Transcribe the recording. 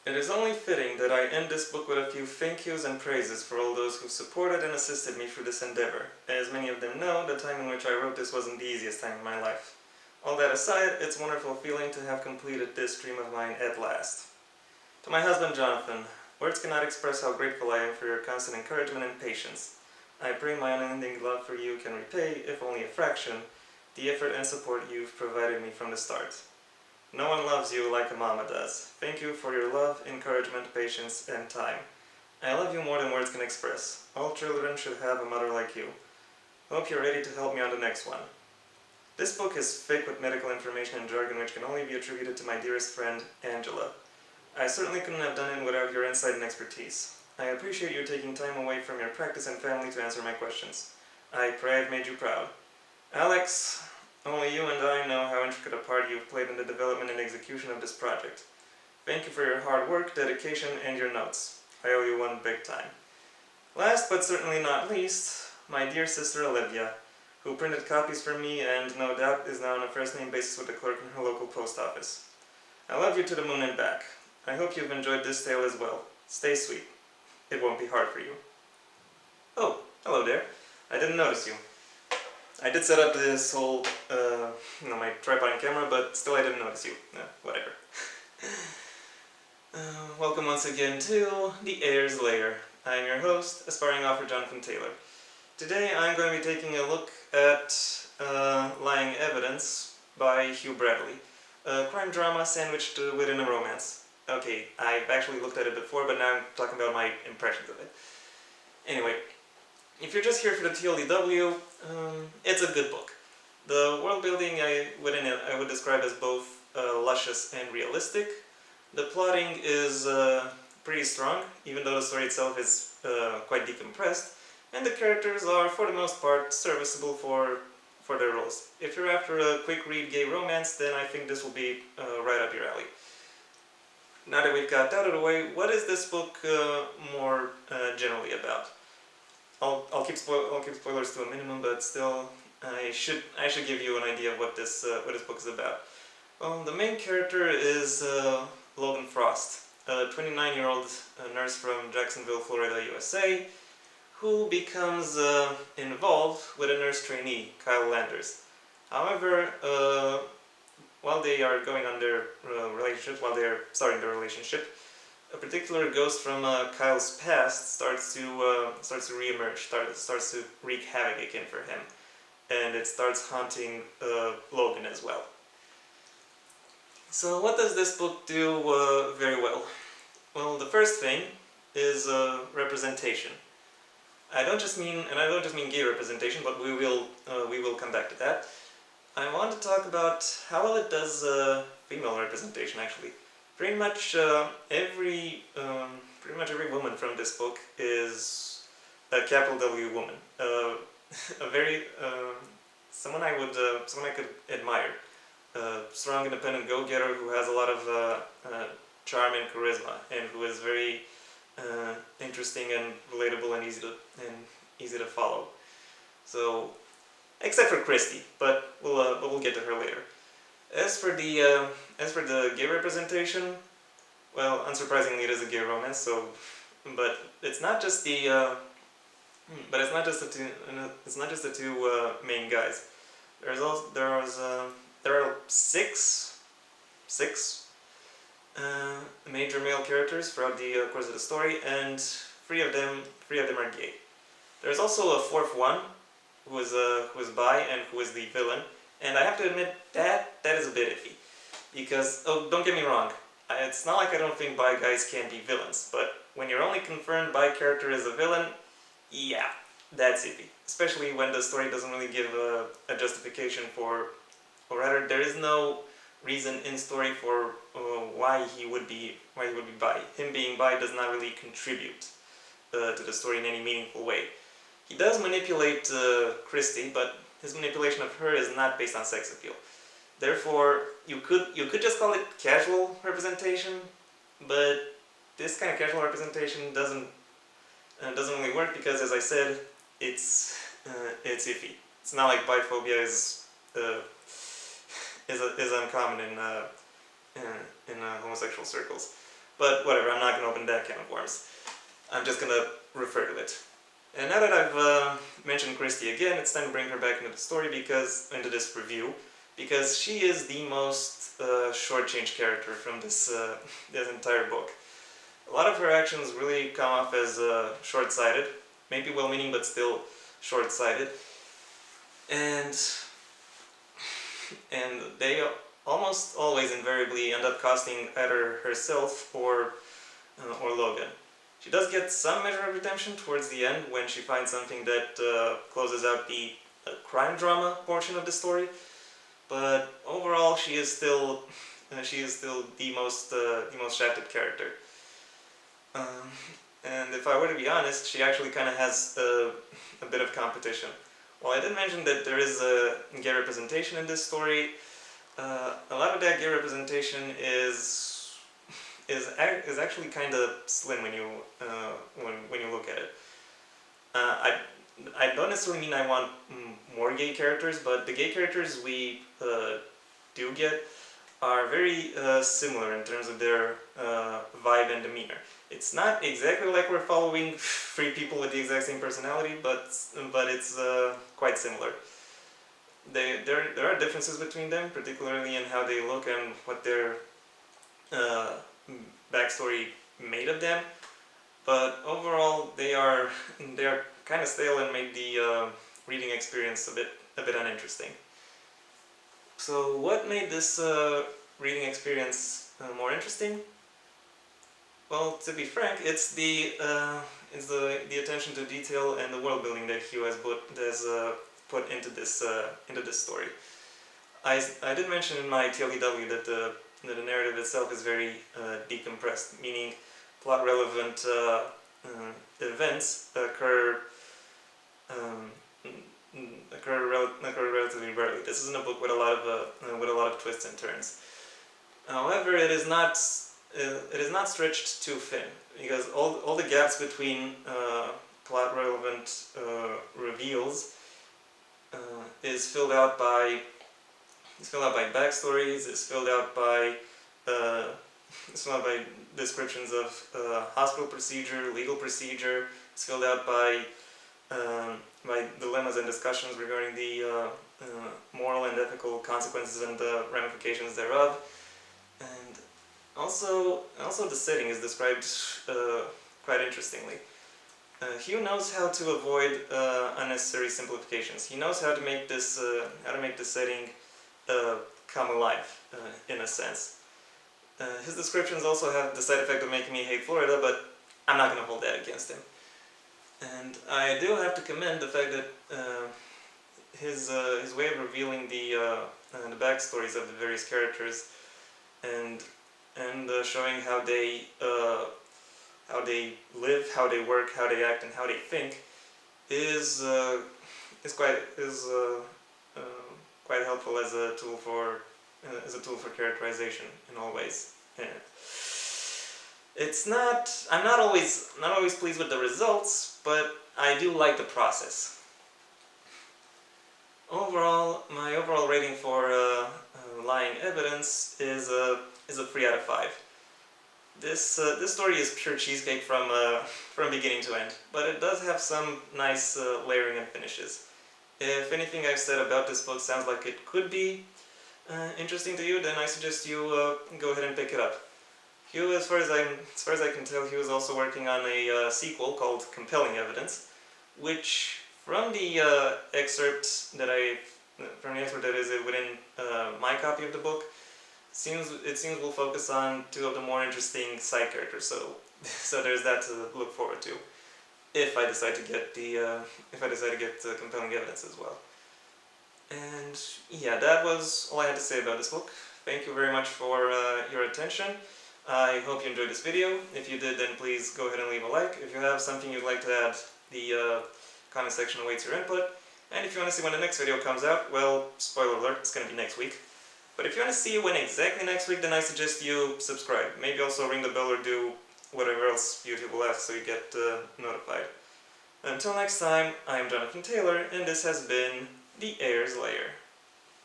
It is only fitting that I end this book with a few thank yous and praises for all those who supported and assisted me through this endeavor. As many of them know, the time in which I wrote this wasn't the easiest time in my life. All that aside, it's a wonderful feeling to have completed this dream of mine at last. To my husband Jonathan, words cannot express how grateful I am for your constant encouragement and patience. I pray my unending love for you can repay, if only a fraction, the effort and support you've provided me from the start. No one loves you like a mama does. Thank you for your love, encouragement, patience, and time. I love you more than words can express. All children should have a mother like you. Hope you're ready to help me on the next one. This book is thick with medical information and jargon which can only be attributed to my dearest friend, Angela. I certainly couldn't have done it without your insight and expertise. I appreciate you taking time away from your practice and family to answer my questions. I pray I've made you proud. Alex, only you and I know how intricate a part you've played in the development and execution of this project. Thank you for your hard work, dedication, and your notes. I owe you one big time. Last but certainly not least, my dear sister Olivia, who printed copies for me and no doubt is now on a first-name basis with the clerk in her local post office. I love you to the moon and back. I hope you've enjoyed this tale as well. Stay sweet. It won't be hard for you. Oh, hello there. I didn't notice you. I did set up this whole, my tripod and camera, but still I didn't notice you. Whatever. Welcome once again to the Heir's Lair. I am your host, aspiring author Jonathan Taylor. Today I'm going to be taking a look at Lying Evidence by Hugh Bradley, a crime drama sandwiched within a romance. Okay, I've actually looked at it before, but now I'm talking about my impressions of it. Anyway, if you're just here for the TLDW, it's a good book. The world building within it I would describe as both luscious and realistic. The plotting is pretty strong, even though the story itself is quite decompressed, and the characters are, for the most part, serviceable for their roles. If you're after a quick read gay romance, then I think this will be right up your alley. Now that we've got that out of the way, what is this book more generally about? I'll keep spoilers to a minimum, but still, I should give you an idea of what this book is about. Well, the main character is Logan Frost, a 29-year-old nurse from Jacksonville, Florida, USA, who becomes involved with a nurse trainee, Kyle Landers. However, while they are going on their relationship, while they are starting their relationship, a particular ghost from Kyle's past starts to re-emerge, starts to wreak havoc again for him, and it starts haunting Logan as well. So what does this book do very well? Well, the first thing is representation. I don't just mean gay representation, but we will come back to that. I want to talk about how well it does female representation. Actually, pretty much every woman from this book is a capital W woman. A very someone I could admire. Strong, independent go-getter who has a lot of charm and charisma, and who is very interesting and relatable and easy to follow. So, except for Christy, but we'll get to her later. As for the gay representation, well, unsurprisingly, it is a gay romance. So, but it's not just the two main guys. There are six major male characters throughout the course of the story, and three of them are gay. There's also a fourth one who is bi and who is the villain, and I have to admit that is a bit iffy, because don't get me wrong, it's not like I don't think bi guys can be villains, but when your only confirmed bi character is a villain, yeah, that's iffy. Especially when the story doesn't really give a justification for, or rather, there is no reason in story for why he would be bi. Him being bi does not really contribute to the story in any meaningful way. He does manipulate Christy, but his manipulation of her is not based on sex appeal. Therefore, you could just call it casual representation, but this kind of casual representation doesn't really work because, as I said, it's iffy. It's not like biphobia is uncommon in homosexual circles. But whatever, I'm not going to open that can of worms. I'm just going to refer to it. And now that I've mentioned Christie again, it's time to bring her back into the story into this review, because she is the most shortchanged character from this entire book. A lot of her actions really come off as short-sighted, maybe well-meaning but still short-sighted, and they almost always invariably end up costing either herself or Logan. She does get some measure of redemption towards the end when she finds something that closes out the crime drama portion of the story, but overall she is still the most shafted character. And if I were to be honest, she actually kind of has a bit of competition. While I did mention that there is a gay representation in this story, a lot of that gay representation is actually kind of slim when you look at it. I don't necessarily mean I want more gay characters, but the gay characters we do get are very similar in terms of their vibe and demeanor. It's not exactly like we're following three people with the exact same personality, but it's quite similar. There are differences between them, particularly in how they look and what their backstory made of them. But overall, they are kind of stale and make the reading experience a bit uninteresting. So, what made this reading experience more interesting? Well, to be frank, it's the attention to detail and the world building that Hugh has put into this story. I did mention in my TLDW that the narrative itself is very decompressed, meaning plot relevant events occur relatively rarely. This isn't a book with a lot of twists and turns. However, it is not stretched too thin, because all the gaps between plot relevant reveals is filled out by backstories. Is filled out by descriptions of hospital procedure, legal procedure. It's filled out by dilemmas and discussions regarding the moral and ethical consequences and the ramifications thereof. And also the setting is described quite interestingly. Hugh knows how to avoid unnecessary simplifications. He knows how to make this setting come alive, in a sense. His descriptions also have the side effect of making me hate Florida, but I'm not going to hold that against him. And I do have to commend the fact that his way of revealing the backstories of the various characters and showing how they live, how they work, how they act, and how they think is quite helpful as a tool for characterization in all ways. Yeah. I'm not always pleased with the results, but I do like the process. Overall, my overall rating for Lying Evidence is a 3 out of 5. This story is pure cheesecake from beginning to end, but it does have some nice layering and finishes. If anything I've said about this book sounds like it could be interesting to you, then I suggest you go ahead and pick it up. Hugh, as far as I can tell, he was also working on a sequel called Compelling Evidence, which from the excerpt that is within my copy of the book, it seems will focus on two of the more interesting side characters. So there's that to look forward to, if I decide to get Compelling Evidence as well. And yeah, that was all I had to say about this book. Thank you very much for your attention. I hope you enjoyed this video. If you did, then please go ahead and leave a like. If you have something you'd like to add, the comment section awaits your input. And if you want to see when the next video comes out, well, spoiler alert, it's going to be next week. But if you want to see when exactly next week, then I suggest you subscribe. Maybe also ring the bell or do whatever else YouTube will ask so you get notified. Until next time, I am Jonathan Taylor, and this has been the Heir's Lair.